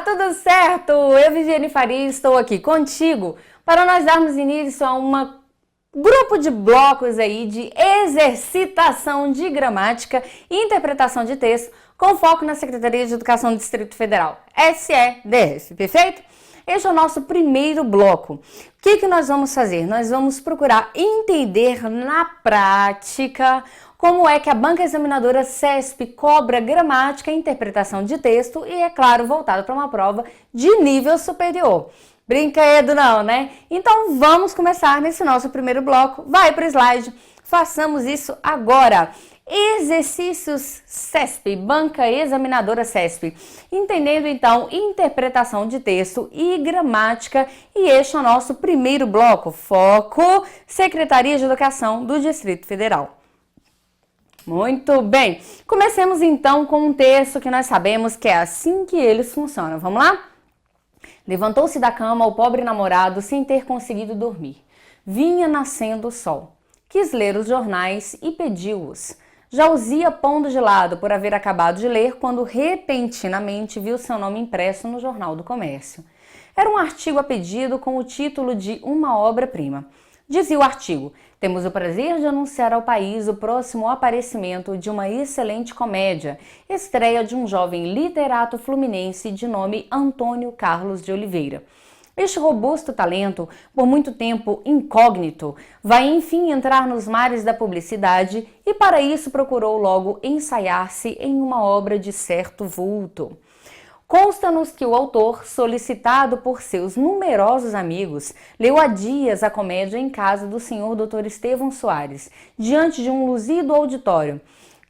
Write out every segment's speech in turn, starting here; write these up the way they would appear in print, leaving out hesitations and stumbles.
tudo certo? Eu, Viviane Faria, estou aqui contigo para nós darmos início a um grupo de blocos aí de exercitação de gramática e interpretação de texto com foco na Secretaria de Educação do Distrito Federal, SEDF, perfeito? Este é o nosso primeiro bloco. O que nós vamos fazer? Nós vamos procurar entender na prática como é que a banca examinadora CESP cobra gramática e interpretação de texto e, é claro, voltado para uma prova de nível superior. Brinquedo não, né? Então vamos começar nesse nosso primeiro bloco. Vai para o slide, façamos isso agora. Exercícios CESP, banca examinadora CESP. Entendendo então interpretação de texto e gramática, e este é o nosso primeiro bloco, foco Secretaria de Educação do Distrito Federal. Muito bem, comecemos então com um texto que nós sabemos que é assim que eles funcionam. Vamos lá? Levantou-se da cama o pobre namorado sem ter conseguido dormir. Vinha nascendo o sol. Quis ler os jornais e pediu-os. Já os ia pondo de lado por haver acabado de ler quando repentinamente viu seu nome impresso no Jornal do Comércio. Era um artigo a pedido com o título de uma obra-prima. Dizia o artigo: temos o prazer de anunciar ao país o próximo aparecimento de uma excelente comédia, estreia de um jovem literato fluminense de nome Antônio Carlos de Oliveira. Este robusto talento, por muito tempo incógnito, vai enfim entrar nos mares da publicidade e para isso procurou logo ensaiar-se em uma obra de certo vulto. Consta-nos que o autor, solicitado por seus numerosos amigos, leu há dias a comédia em casa do senhor Dr. Estevão Soares, diante de um luzido auditório,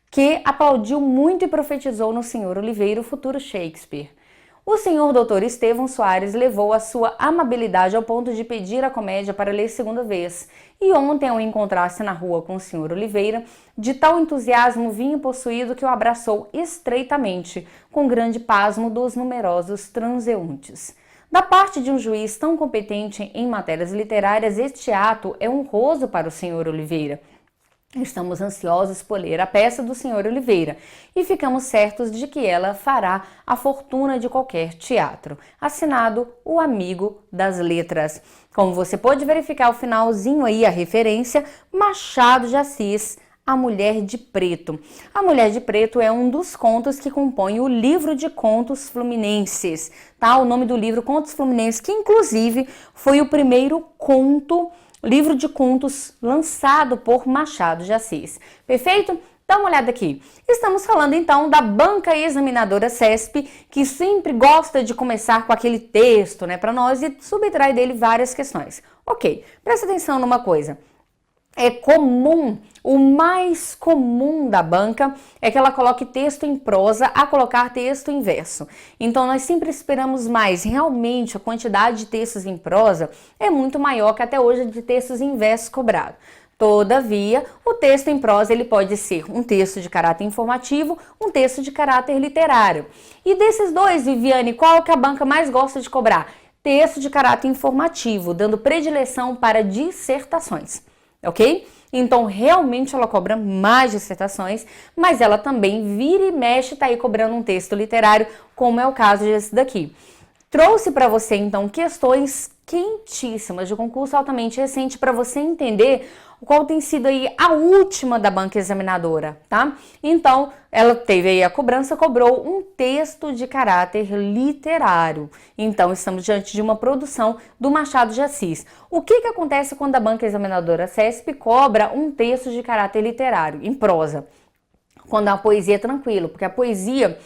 que aplaudiu muito e profetizou no senhor Oliveira o futuro Shakespeare. O senhor Dr. Estevão Soares levou a sua amabilidade ao ponto de pedir a comédia para ler segunda vez, e ontem, ao encontrar-se na rua com o senhor Oliveira, de tal entusiasmo vinha possuído que o abraçou estreitamente, com grande pasmo dos numerosos transeuntes. Da parte de um juiz tão competente em matérias literárias, este ato é honroso para o senhor Oliveira. Estamos ansiosos por ler a peça do senhor Oliveira e ficamos certos de que ela fará a fortuna de qualquer teatro. Assinado, o amigo das letras. Como você pode verificar o finalzinho aí, a referência, Machado de Assis, A Mulher de Preto. A Mulher de Preto é um dos contos que compõe o livro de contos fluminenses, tá? O nome do livro Contos Fluminenses, que inclusive foi o primeiro livro de contos lançado por Machado de Assis. Perfeito? Dá uma olhada aqui. Estamos falando então da banca examinadora CESP, que sempre gosta de começar com aquele texto, né, para nós e subtrai dele várias questões. Ok, presta atenção numa coisa. É comum, o mais comum da banca é que ela coloque texto em prosa a colocar texto em verso. Então nós sempre esperamos mais. Realmente a quantidade de textos em prosa é muito maior que até hoje de textos em verso cobrado. Todavia, o texto em prosa ele pode ser um texto de caráter informativo, um texto de caráter literário. E desses dois, Viviane, qual que a banca mais gosta de cobrar? Texto de caráter informativo, dando predileção para dissertações. Ok? Então, realmente ela cobra mais dissertações, mas ela também vira e mexe, tá aí cobrando um texto literário, como é o caso desse daqui. Trouxe para você, então, questões quentíssimas de concurso altamente recente para você entender qual tem sido aí a última da banca examinadora, tá? Então, ela teve aí a cobrança, cobrou um texto de caráter literário. Então, estamos diante de uma produção do Machado de Assis. O que acontece quando a banca examinadora CESP cobra um texto de caráter literário, em prosa? Quando a poesia é tranquilo, porque a poesia...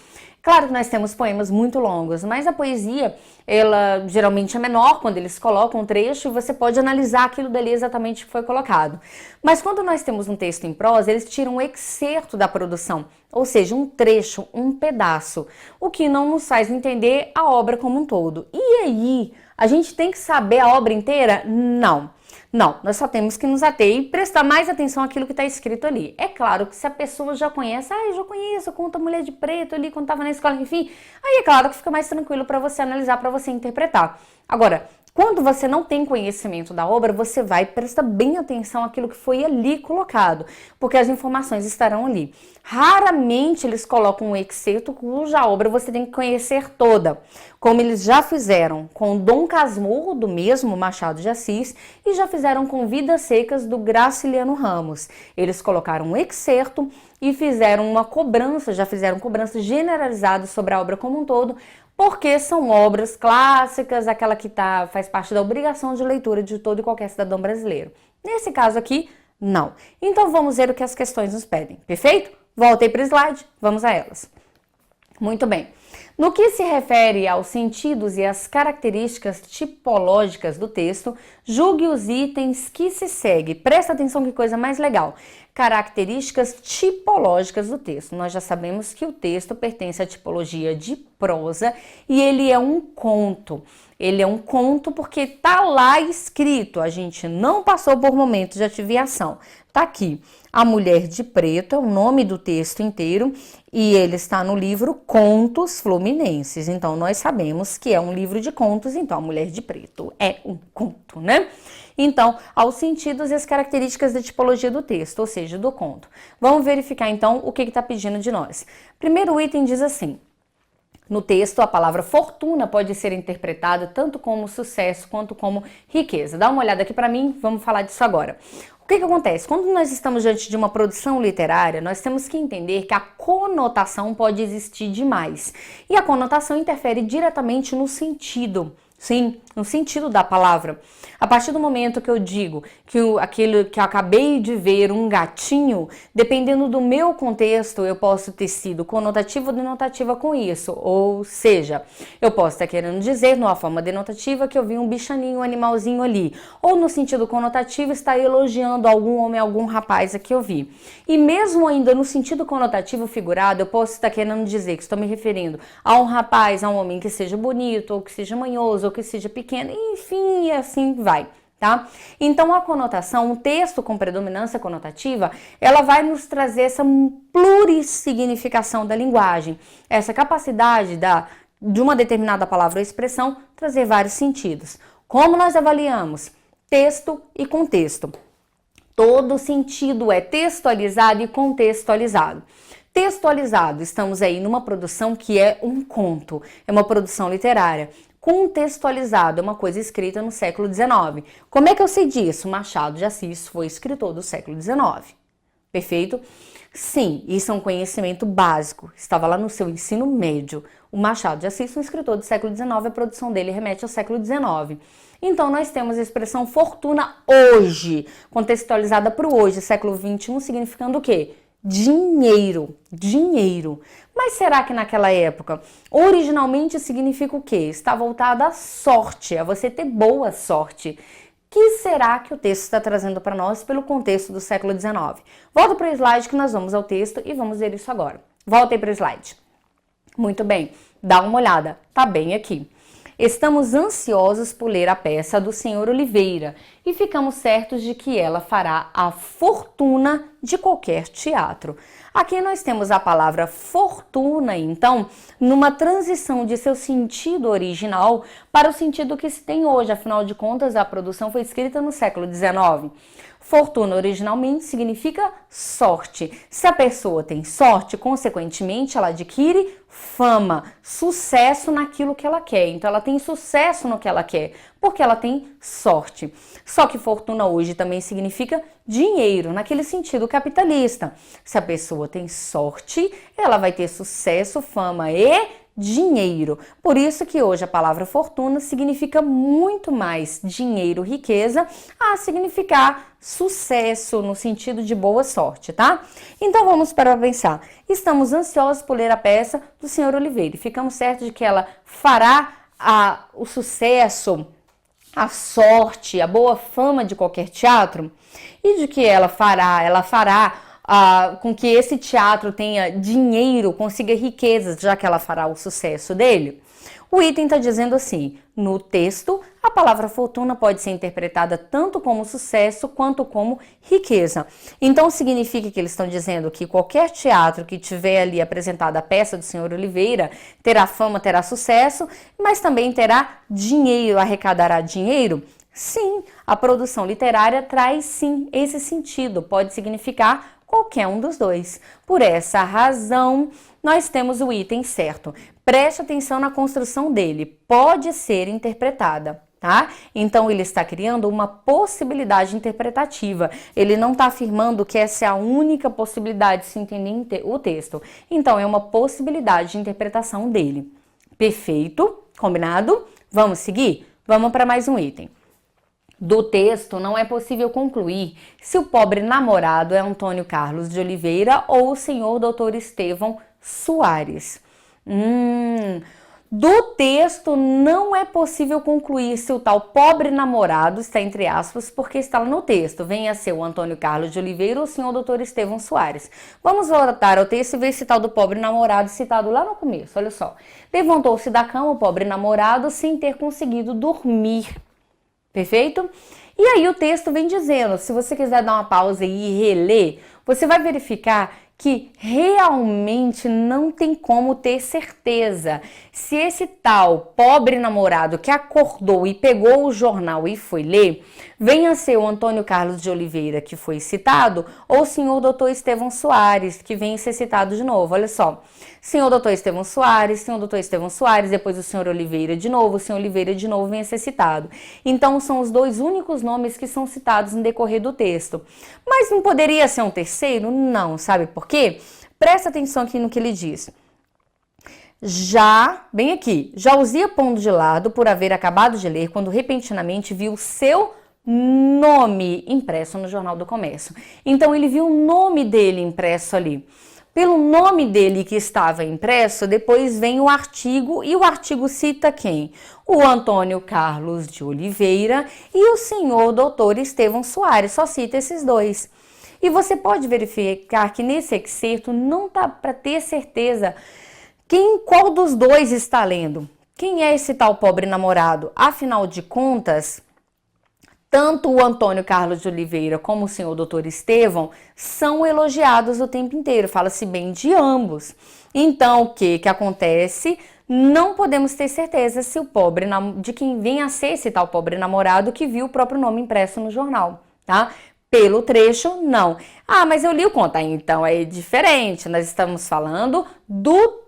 Claro que nós temos poemas muito longos, mas a poesia, ela geralmente é menor quando eles colocam um trecho e você pode analisar aquilo dali exatamente que foi colocado. Mas quando nós temos um texto em prosa, eles tiram um excerto da produção, ou seja, um trecho, um pedaço, o que não nos faz entender a obra como um todo. E aí, a gente tem que saber a obra inteira? Não. Não, nós só temos que nos ater e prestar mais atenção àquilo que está escrito ali. É claro que se a pessoa já conhece, eu já conheço, eu conto a Mulher de Preto ali quando estava na escola, enfim, aí é claro que fica mais tranquilo para você analisar, para você interpretar. Agora, Quando você não tem conhecimento da obra, você vai prestar bem atenção àquilo que foi ali colocado, porque as informações estarão ali. Raramente eles colocam um excerto cuja obra você tem que conhecer toda, como eles já fizeram com Dom Casmurro, do mesmo Machado de Assis, e já fizeram com Vidas Secas, do Graciliano Ramos. Eles colocaram um excerto e fizeram uma cobrança, já fizeram cobrança generalizada sobre a obra como um todo, porque são obras clássicas, aquela que faz parte da obrigação de leitura de todo e qualquer cidadão brasileiro. Nesse caso aqui, não. Então vamos ver o que as questões nos pedem, perfeito? Voltei para o slide, vamos a elas. Muito bem. No que se refere aos sentidos e às características tipológicas do texto, julgue os itens que se segue. Presta atenção que coisa mais legal. Características tipológicas do texto. Nós já sabemos que o texto pertence à tipologia de prosa e ele é um conto. Ele é um conto porque tá lá escrito, a gente não passou por momento de ativação. Tá aqui, A Mulher de Preto é o nome do texto inteiro e ele está no livro Contos Fluminenses. Então, nós sabemos que é um livro de contos, então A Mulher de Preto é um conto, né? Então, aos sentidos e as características da tipologia do texto, ou seja, do conto. Vamos verificar, então, o que está pedindo de nós. Primeiro item diz assim: no texto, a palavra fortuna pode ser interpretada tanto como sucesso quanto como riqueza. Dá uma olhada aqui para mim, vamos falar disso agora. O que acontece? Quando nós estamos diante de uma produção literária, nós temos que entender que a conotação pode existir demais. E a conotação interfere diretamente no sentido. Sim, no sentido da palavra. A partir do momento que eu digo que aquilo que eu acabei de ver, um gatinho, dependendo do meu contexto, eu posso ter sido conotativa ou denotativa com isso. Ou seja, eu posso estar querendo dizer, numa forma denotativa, que eu vi um bichaninho, um animalzinho ali. Ou no sentido conotativo, estar elogiando algum homem, algum rapaz que eu vi. E mesmo ainda no sentido conotativo figurado, eu posso estar querendo dizer que estou me referindo a um rapaz, a um homem que seja bonito, ou que seja manhoso, ou que seja pequeno, enfim, e assim vai, tá? Então, a conotação, o texto com predominância conotativa, ela vai nos trazer essa plurissignificação da linguagem, essa capacidade de uma determinada palavra ou expressão trazer vários sentidos. Como nós avaliamos? Texto e contexto. Todo sentido é textualizado e contextualizado. Textualizado, estamos aí numa produção que é um conto, é uma produção literária. Contextualizado é uma coisa escrita no século XIX. Como é que eu sei disso? Machado de Assis foi escritor do século XIX. Perfeito? Sim, isso é um conhecimento básico. Estava lá no seu ensino médio. O Machado de Assis, um escritor do século XIX, a produção dele remete ao século XIX. Então, nós temos a expressão fortuna hoje, contextualizada para o hoje, século XXI, significando o quê? Dinheiro, dinheiro. Mas será que naquela época, originalmente significa o quê? Está voltada à sorte, a você ter boa sorte. Que será que o texto está trazendo para nós pelo contexto do século XIX? Volta para o slide que nós vamos ao texto e vamos ver isso agora. Voltei para o slide. Muito bem, dá uma olhada, tá bem aqui. Estamos ansiosos por ler a peça do Sr. Oliveira e ficamos certos de que ela fará a fortuna de qualquer teatro. Aqui nós temos a palavra fortuna, então, numa transição de seu sentido original para o sentido que se tem hoje. Afinal de contas, a produção foi escrita no século XIX. Fortuna originalmente significa sorte. Se a pessoa tem sorte, consequentemente, ela adquire fama, sucesso naquilo que ela quer. Então, ela tem sucesso no que ela quer, porque ela tem sorte. Só que fortuna hoje também significa dinheiro, naquele sentido capitalista. Se a pessoa tem sorte, ela vai ter sucesso, fama e dinheiro. Por isso que hoje a palavra fortuna significa muito mais dinheiro, riqueza, a significar sucesso no sentido de boa sorte, tá? Então vamos para pensar. Estamos ansiosos por ler a peça do Sr. Oliveira e ficamos certos de que ela fará o sucesso, a sorte, a boa fama de qualquer teatro e de que ela fará com que esse teatro tenha dinheiro, consiga riquezas, já que ela fará o sucesso dele. O item está dizendo assim: no texto, a palavra fortuna pode ser interpretada tanto como sucesso quanto como riqueza. Então significa que eles estão dizendo que qualquer teatro que tiver ali apresentada a peça do Senhor Oliveira terá fama, terá sucesso, mas também terá dinheiro, arrecadará dinheiro? Sim, a produção literária traz sim esse sentido, pode significar qualquer um dos dois. Por essa razão, nós temos o item certo. Preste atenção na construção dele, pode ser interpretada, tá? Então ele está criando uma possibilidade interpretativa. Ele não está afirmando que essa é a única possibilidade de se entender o texto. Então é uma possibilidade de interpretação dele. Perfeito? Combinado? Vamos seguir? Vamos para mais um item. Do texto, não é possível concluir se o pobre namorado é Antônio Carlos de Oliveira ou o senhor Dr. Estevão Soares. Do texto, não é possível concluir se o tal pobre namorado está entre aspas, porque está lá no texto. Venha a ser o Antônio Carlos de Oliveira ou o senhor Dr. Estevão Soares. Vamos voltar ao texto e ver esse tal do pobre namorado citado lá no começo. Olha só. Levantou-se da cama o pobre namorado sem ter conseguido dormir. Perfeito? E aí o texto vem dizendo, se você quiser dar uma pausa e reler, você vai verificar que realmente não tem como ter certeza se esse tal pobre namorado que acordou e pegou o jornal e foi ler, venha ser o Antônio Carlos de Oliveira que foi citado ou o senhor Dr. Estevão Soares que vem ser citado de novo. Olha só, senhor Dr. Estevão Soares, depois o senhor Oliveira de novo, o senhor Oliveira de novo vem a ser citado. Então são os dois únicos nomes que são citados no decorrer do texto. Mas não poderia ser um terceiro? Não, sabe por quê? Presta atenção aqui no que ele diz. Bem aqui, já os ia pondo de lado por haver acabado de ler quando repentinamente viu seu nome impresso no Jornal do Comércio. Então ele viu o nome dele impresso ali. Pelo nome dele que estava impresso, depois vem o artigo e o artigo cita quem? O Antônio Carlos de Oliveira e o senhor Dr. Estevão Soares, só cita esses dois. E você pode verificar que nesse excerto não dá para ter certeza qual dos dois está lendo. Quem é esse tal pobre namorado? Afinal de contas, tanto o Antônio Carlos de Oliveira como o senhor Dr. Estevão são elogiados o tempo inteiro, fala-se bem de ambos. Então, o que acontece? Não podemos ter certeza se de quem vem a ser esse tal pobre namorado que viu o próprio nome impresso no jornal, tá? Pelo trecho, não. Ah, mas eu li o conto. Então é diferente, nós estamos falando do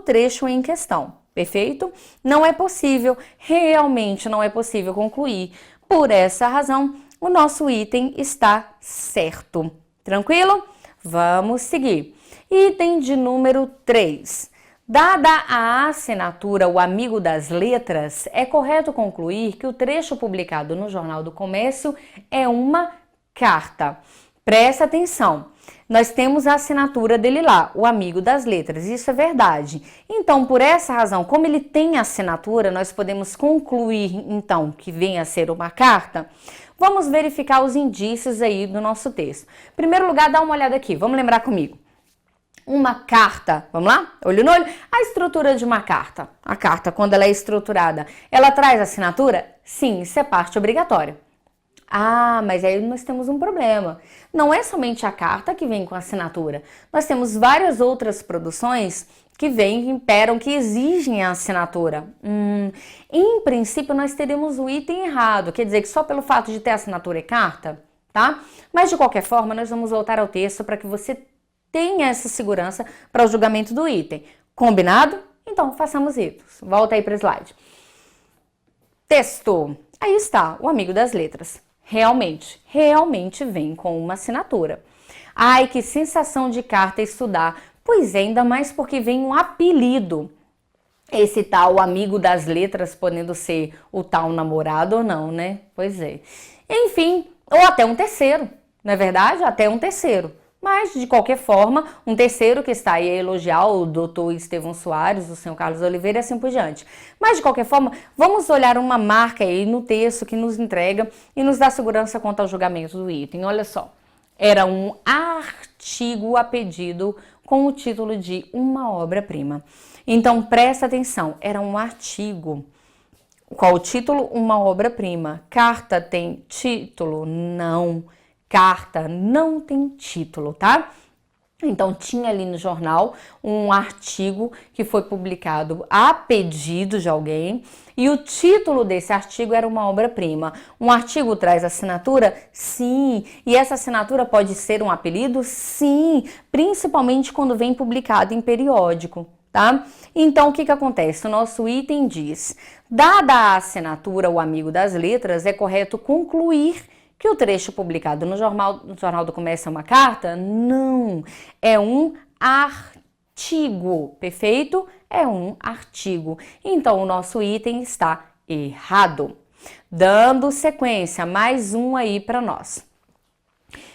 trecho em questão. Perfeito? Não é possível, realmente não é possível concluir. Por essa razão, o nosso item está certo. Tranquilo? Vamos seguir. Item de número 3. Dada a assinatura O Amigo das Letras, é correto concluir que o trecho publicado no Jornal do Comércio é uma carta. Presta atenção. Nós temos a assinatura dele lá, o Amigo das Letras, isso é verdade. Então, por essa razão, como ele tem assinatura, nós podemos concluir, então, que venha a ser uma carta. Vamos verificar os indícios aí do nosso texto. Em primeiro lugar, dá uma olhada aqui, vamos lembrar comigo. Uma carta, vamos lá? Olho no olho. A estrutura de uma carta. A carta, quando ela é estruturada, ela traz assinatura? Sim, isso é parte obrigatória. Ah, mas aí nós temos um problema. Não é somente a carta que vem com assinatura. Nós temos várias outras produções que vêm, que imperam, que exigem a assinatura. Em princípio, nós teríamos o item errado. Quer dizer que só pelo fato de ter assinatura é carta, tá? Mas de qualquer forma, nós vamos voltar ao texto para que você tenha essa segurança para o julgamento do item. Combinado? Então, façamos isso. Volta aí para o slide. Texto. Aí está, o Amigo das Letras. Realmente vem com uma assinatura. Ai, que sensação de carta estudar. Pois é, ainda mais porque vem um apelido. Esse tal Amigo das Letras podendo ser o tal namorado ou não, né? Pois é. Enfim, ou até um terceiro, não é verdade? Até um terceiro. Mas, de qualquer forma, um terceiro que está aí a elogiar o doutor Estevão Soares, o senhor Carlos Oliveira e assim por diante. Mas, de qualquer forma, vamos olhar uma marca aí no texto que nos entrega e nos dá segurança quanto ao julgamento do item. Olha só, era um artigo a pedido com o título de uma obra-prima. Então, presta atenção, era um artigo. Qual o título? Uma obra-prima. Carta tem título? Não. Carta não tem título, tá? Então, tinha ali no jornal um artigo que foi publicado a pedido de alguém e o título desse artigo era uma obra-prima. Um artigo traz assinatura? Sim. E essa assinatura pode ser um apelido? Sim. Principalmente quando vem publicado em periódico, tá? Então, o que acontece? O nosso item diz: dada a assinatura, o amigo das letras, é correto concluir que o trecho publicado no Jornal do Comércio é uma carta? Não, é um artigo, perfeito? É um artigo. Então, o nosso item está errado. Dando sequência, mais um aí para nós.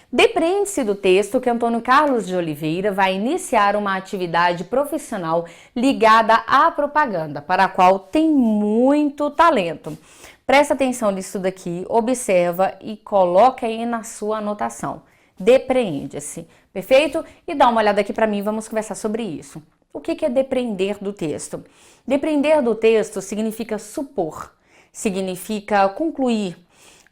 Depreende-se do texto que Antônio Carlos de Oliveira vai iniciar uma atividade profissional ligada à propaganda, para a qual tem muito talento. Presta atenção nisso daqui, observa e coloca aí na sua anotação. Depreende-se, perfeito? E dá uma olhada aqui para mim, vamos conversar sobre isso. O que é depreender do texto? Depreender do texto significa supor, significa concluir,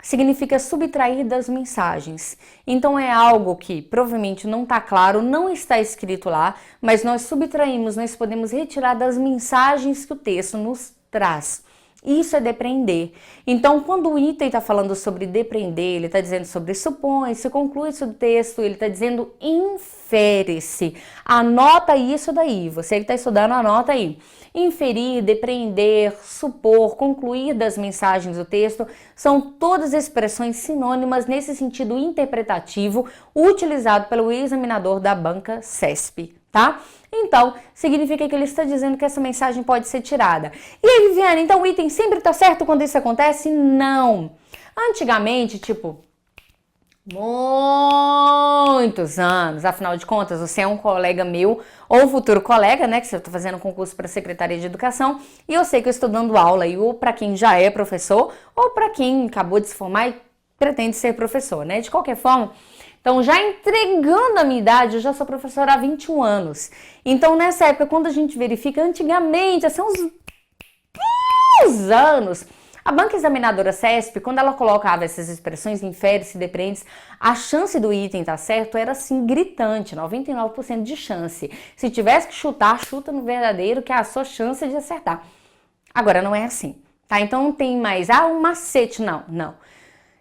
significa subtrair das mensagens. Então é algo que provavelmente não está claro, não está escrito lá, mas nós subtraímos, nós podemos retirar das mensagens que o texto nos traz. Isso é depreender. Então, quando o item está falando sobre depreender, ele está dizendo sobre supõe-se, conclui-se do texto, ele está dizendo infere-se. Anota isso daí, você que está estudando, anota aí. Inferir, depreender, supor, concluir das mensagens do texto são todas expressões sinônimas nesse sentido interpretativo utilizado pelo examinador da banca CESP, tá? Então, significa que ele está dizendo que essa mensagem pode ser tirada. E aí, Viviane, então o item sempre está certo quando isso acontece? Não. Antigamente, tipo, muitos anos, afinal de contas, você é um colega meu, ou futuro colega, né, que você está fazendo concurso para a Secretaria de Educação, e eu sei que eu estou dando aula aí, ou para quem já é professor, ou para quem acabou de se formar e pretende ser professor, né? De qualquer forma, então, já entregando a minha idade, eu já sou professora há 21 anos. Então, nessa época, quando a gente verifica, antigamente, assim, uns anos, a banca examinadora CESP, quando ela colocava essas expressões infere-se, depreende-se, a chance do item estar certo era, assim, gritante, 99% de chance. Se tivesse que chutar, chuta no verdadeiro, que é a sua chance de acertar. Agora, não é assim, tá? Então, não tem mais, um macete, não.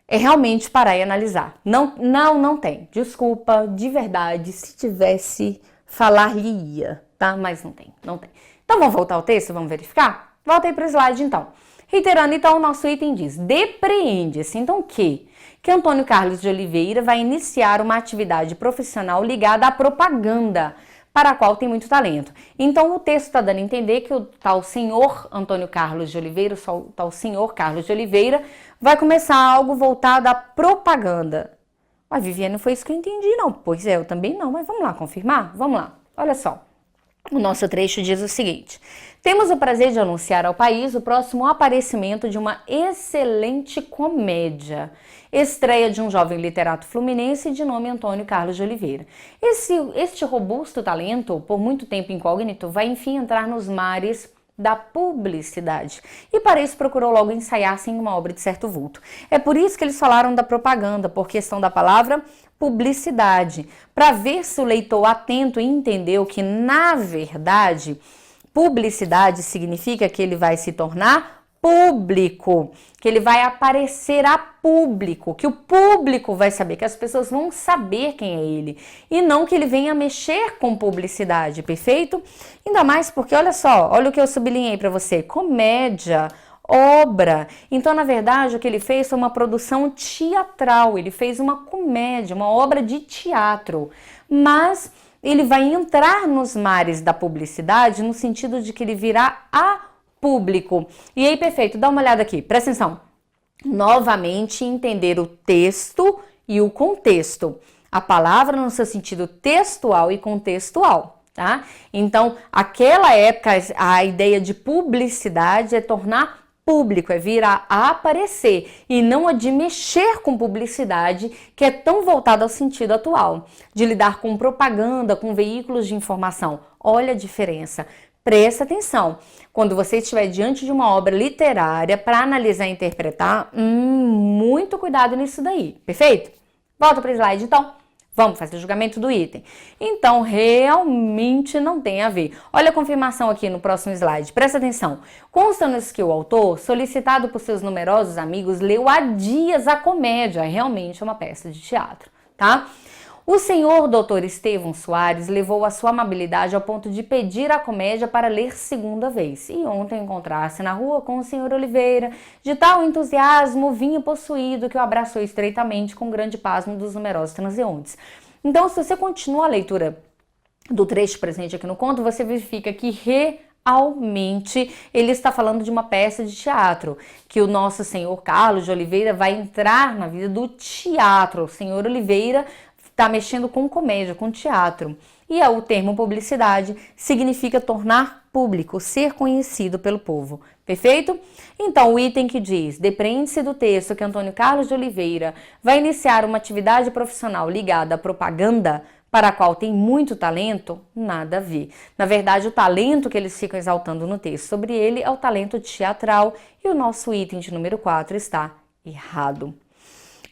É realmente parar e analisar. Não tem. Desculpa, de verdade, se tivesse, falar-lhe-ia, tá? Mas não tem. Então, vamos voltar ao texto, vamos verificar? Volta aí para o slide, então. Reiterando, então, o nosso item diz, depreende-se, então, que Antônio Carlos de Oliveira vai iniciar uma atividade profissional ligada à propaganda, para a qual tem muito talento. Então, o texto está dando a entender que o tal senhor Antônio Carlos de Oliveira, o tal senhor Carlos de Oliveira, vai começar algo voltado à propaganda. A Viviane, não foi isso que eu entendi, não. Pois é, eu também não, mas vamos lá confirmar? Vamos lá. Olha só. O nosso trecho diz o seguinte: temos o prazer de anunciar ao país o próximo aparecimento de uma excelente comédia, estreia de um jovem literato fluminense de nome Antônio Carlos de Oliveira. Este robusto talento, por muito tempo incógnito, vai enfim entrar nos mares da publicidade. E para isso procurou logo ensaiar-se em uma obra de certo vulto. É por isso que eles falaram da propaganda, por questão da palavra publicidade, para ver se o leitor atento entendeu que, na verdade, publicidade significa que ele vai se tornar público, que ele vai aparecer a público, que o público vai saber, que as pessoas vão saber quem é ele, e não que ele venha mexer com publicidade, perfeito? Ainda mais porque, olha só, olha o que eu sublinhei para você, comédia, obra. Então, na verdade, o que ele fez foi uma produção teatral, ele fez uma comédia, uma obra de teatro, mas ele vai entrar nos mares da publicidade no sentido de que ele virá a público. E aí, perfeito, dá uma olhada aqui, presta atenção. Novamente, entender o texto e o contexto. A palavra no seu sentido textual e contextual, tá? Então, aquela época, a ideia de publicidade é tornar público, é vir a aparecer e não a de mexer com publicidade, que é tão voltada ao sentido atual, de lidar com propaganda, com veículos de informação. Olha a diferença. Presta atenção, quando você estiver diante de uma obra literária para analisar e interpretar, muito cuidado nisso daí, perfeito? Volta para o slide então. Vamos fazer o julgamento do item. Então, realmente não tem a ver. Olha a confirmação aqui no próximo slide. Presta atenção. Consta-nos que o autor, solicitado por seus numerosos amigos, leu há dias a comédia. Realmente é uma peça de teatro, tá? O senhor Dr. Estevão Soares levou a sua amabilidade ao ponto de pedir a comédia para ler segunda vez. E ontem encontrar-se na rua com o senhor Oliveira, de tal entusiasmo vinha possuído que o abraçou estreitamente com grande pasmo dos numerosos transeuntes. Então, se você continua a leitura do trecho presente aqui no conto, você verifica que realmente ele está falando de uma peça de teatro, que o nosso senhor Carlos de Oliveira vai entrar na vida do teatro. O senhor Oliveira está mexendo com comédia, com teatro. E o termo publicidade significa tornar público, ser conhecido pelo povo. Perfeito? Então, o item que diz, depreende-se do texto que Antônio Carlos de Oliveira vai iniciar uma atividade profissional ligada à propaganda, para a qual tem muito talento, nada a ver. Na verdade, o talento que eles ficam exaltando no texto sobre ele é o talento teatral, e o nosso item de número 4 está errado.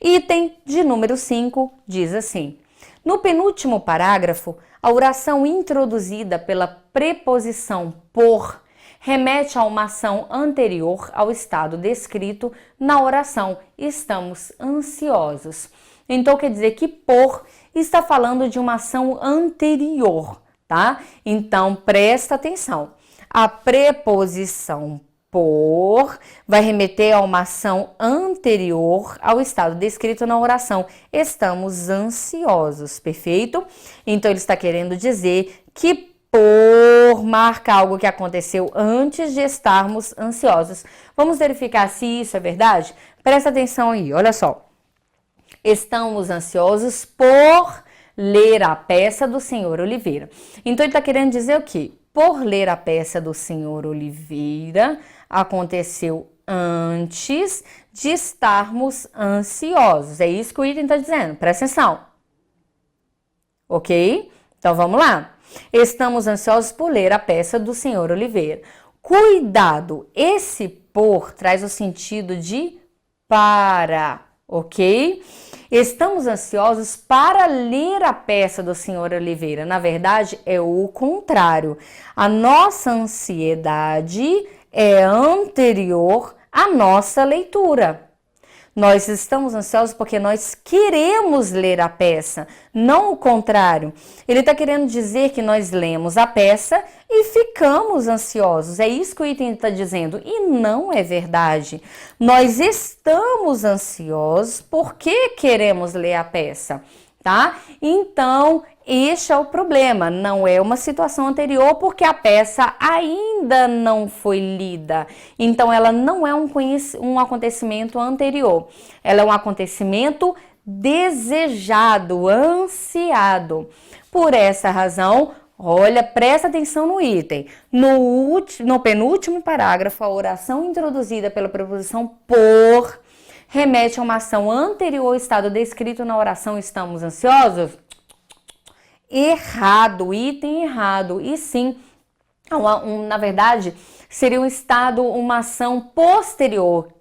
Item de número 5 diz assim: no penúltimo parágrafo, a oração introduzida pela preposição por remete a uma ação anterior ao estado descrito na oração estamos ansiosos. Então quer dizer que por está falando de uma ação anterior, tá? Então presta atenção. A preposição por vai remeter a uma ação anterior ao estado descrito na oração. Estamos ansiosos, perfeito? Então, ele está querendo dizer que por marca algo que aconteceu antes de estarmos ansiosos. Vamos verificar se isso é verdade? Presta atenção aí, olha só. Estamos ansiosos por ler a peça do senhor Oliveira. Então, ele está querendo dizer o quê? Por ler a peça do senhor Oliveira, aconteceu antes de estarmos ansiosos. É isso que o item está dizendo. Presta atenção. Ok? Então, vamos lá. Estamos ansiosos por ler a peça do senhor Oliveira. Cuidado, esse por traz o sentido de para, ok? Estamos ansiosos para ler a peça do senhor Oliveira. Na verdade, é o contrário. A nossa ansiedade é anterior à nossa leitura. Nós estamos ansiosos porque nós queremos ler a peça, não o contrário. Ele está querendo dizer que nós lemos a peça e ficamos ansiosos. É isso que o item está dizendo. E não é verdade. Nós estamos ansiosos porque queremos ler a peça, tá? Então, este é o problema. Não é uma situação anterior porque a peça ainda não foi lida. Então, ela não é um acontecimento anterior. Ela é um acontecimento desejado, ansiado. Por essa razão, olha, presta atenção no item. No penúltimo parágrafo, a oração introduzida pela preposição por remete a uma ação anterior ao estado descrito na oração estamos ansiosos? Errado, item errado. E sim, na verdade, seria um estado, uma ação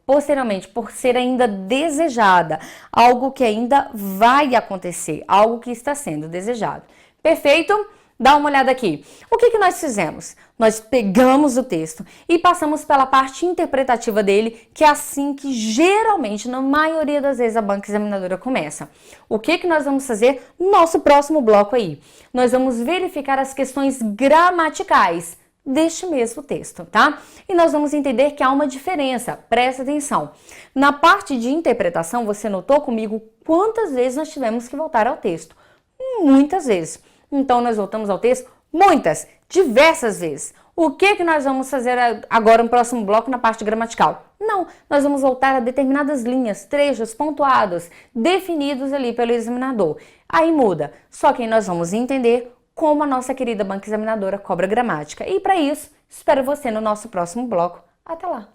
posteriormente, por ser ainda desejada, algo que ainda vai acontecer, algo que está sendo desejado. Perfeito? Dá uma olhada aqui. O que nós fizemos? Nós pegamos o texto e passamos pela parte interpretativa dele, que é assim que geralmente, na maioria das vezes, a banca examinadora começa. O que nós vamos fazer no nosso próximo bloco aí? Nós vamos verificar as questões gramaticais deste mesmo texto, tá? E nós vamos entender que há uma diferença. Presta atenção. Na parte de interpretação, você notou comigo quantas vezes nós tivemos que voltar ao texto? Muitas vezes. Então, nós voltamos ao texto muitas, diversas vezes. O que nós vamos fazer agora no próximo bloco na parte gramatical? Não, nós vamos voltar a determinadas linhas, trechos pontuados, definidos ali pelo examinador. Aí muda, só que aí nós vamos entender como a nossa querida banca examinadora cobra gramática. E para isso, espero você no nosso próximo bloco. Até lá!